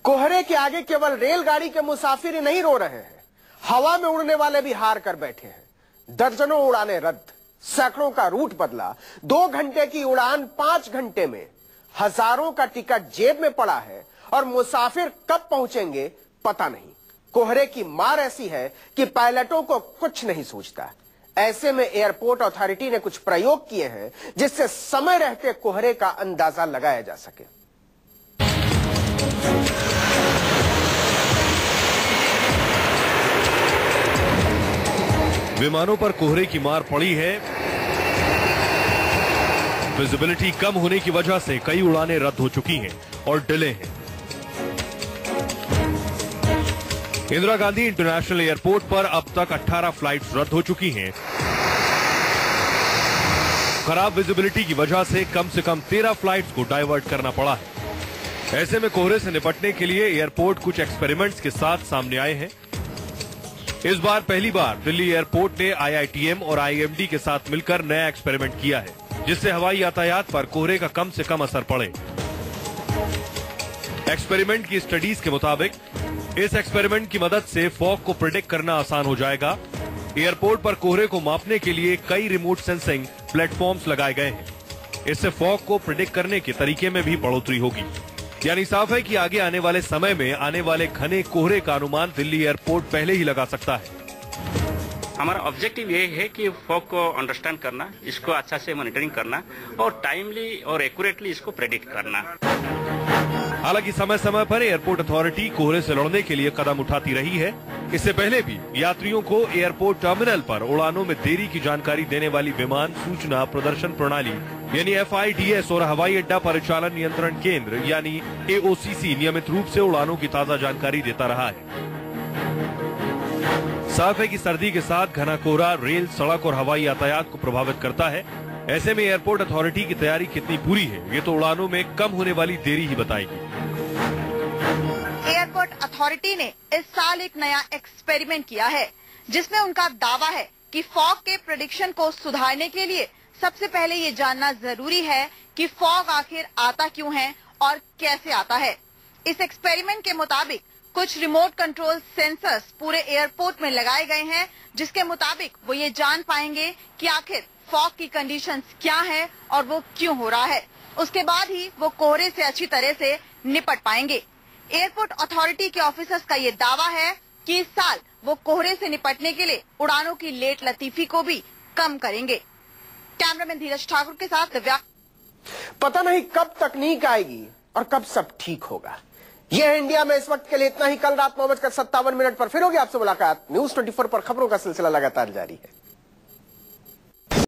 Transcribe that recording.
कोहरे के आगे केवल रेलगाड़ी के मुसाफिर ही नहीं रो रहे हैं, हवा में उड़ने वाले भी हार कर बैठे हैं। दर्जनों उड़ानें रद्द, सैकड़ों का रूट बदला, 2 घंटे की उड़ान 5 घंटे में। हजारों का टिकट जेब में पड़ा है और मुसाफिर कब पहुंचेंगे पता नहीं। कोहरे की मार ऐसी है कि पायलटों को कुछ नहीं सूझता। ऐसे में एयरपोर्ट अथॉरिटी ने कुछ प्रयोग किए हैं जिससे समय रहते कोहरे का अंदाजा लगाया जा सके। विमानों पर कोहरे की मार पड़ी है। विजिबिलिटी कम होने की वजह से कई उड़ानें रद्द हो चुकी हैं और डिले हैं। इंदिरा गांधी इंटरनेशनल एयरपोर्ट पर अब तक 18 फ्लाइट्स रद्द हो चुकी हैं। खराब विजिबिलिटी की वजह से कम 13 फ्लाइट्स को डाइवर्ट करना पड़ा है। ऐसे में कोहरे से निपटने के लिए एयरपोर्ट कुछ एक्सपेरिमेंट्स के साथ सामने आए हैं। इस बार पहली बार दिल्ली एयरपोर्ट ने IITM और IMD के साथ मिलकर नया एक्सपेरिमेंट किया है, जिससे हवाई यातायात पर कोहरे का कम से कम असर पड़े। एक्सपेरिमेंट की स्टडीज के मुताबिक इस एक्सपेरिमेंट की मदद से फॉग को प्रेडिक्ट करना आसान हो जाएगा। एयरपोर्ट पर कोहरे को मापने के लिए कई रिमोट सेंसिंग प्लेटफॉर्म्स लगाए गए हैं। इससे फॉग को प्रेडिक्ट करने के तरीके में भी बढ़ोतरी होगी। यानी साफ है कि आगे आने वाले समय में आने वाले घने कोहरे का अनुमान दिल्ली एयरपोर्ट पहले ही लगा सकता है। हमारा ऑब्जेक्टिव ये है कि फॉग को अंडरस्टैंड करना, इसको अच्छा से मॉनिटरिंग करना और टाइमली और एक्यूरेटली इसको प्रेडिक्ट करना। हालांकि समय समय पर एयरपोर्ट अथॉरिटी कोहरे से लड़ने के लिए कदम उठाती रही है। इससे पहले भी यात्रियों को एयरपोर्ट टर्मिनल पर उड़ानों में देरी की जानकारी देने वाली विमान सूचना प्रदर्शन प्रणाली यानी FIDS और हवाई अड्डा परिचालन नियंत्रण केंद्र यानी AOCC नियमित रूप से उड़ानों की ताजा जानकारी देता रहा है। साफ है कि सर्दी के साथ घना कोहरा रेल, सड़क और हवाई यातायात को प्रभावित करता है। ऐसे में एयरपोर्ट अथॉरिटी की तैयारी कितनी पूरी है, ये तो उड़ानों में कम होने वाली देरी ही बताएगी। एयरपोर्ट अथॉरिटी ने इस साल एक नया एक्सपेरिमेंट किया है, जिसमें उनका दावा है कि फॉग के प्रेडिक्शन को सुधारने के लिए सबसे पहले ये जानना जरूरी है कि फॉग आखिर आता क्यों है और कैसे आता है। इस एक्सपेरिमेंट के मुताबिक कुछ रिमोट कंट्रोल सेंसर्स पूरे एयरपोर्ट में लगाए गए हैं, जिसके मुताबिक वो ये जान पाएंगे कि आखिर फॉग की कंडीशंस क्या है और वो क्यों हो रहा है। उसके बाद ही वो कोहरे से अच्छी तरह से निपट पाएंगे। एयरपोर्ट अथॉरिटी के ऑफिसर्स का ये दावा है कि इस साल वो कोहरे से निपटने के लिए उड़ानों की लेट लतीफी को भी कम करेंगे। कैमरामैन धीरज ठाकुर के साथ दिव्या। पता नहीं कब तकनीक आएगी और कब सब ठीक होगा। यह है इंडिया में इस वक्त के लिए इतना ही। कल रात 9:57 पर फिर होगी आपसे मुलाकात। News 24 पर खबरों का सिलसिला लगातार जारी है।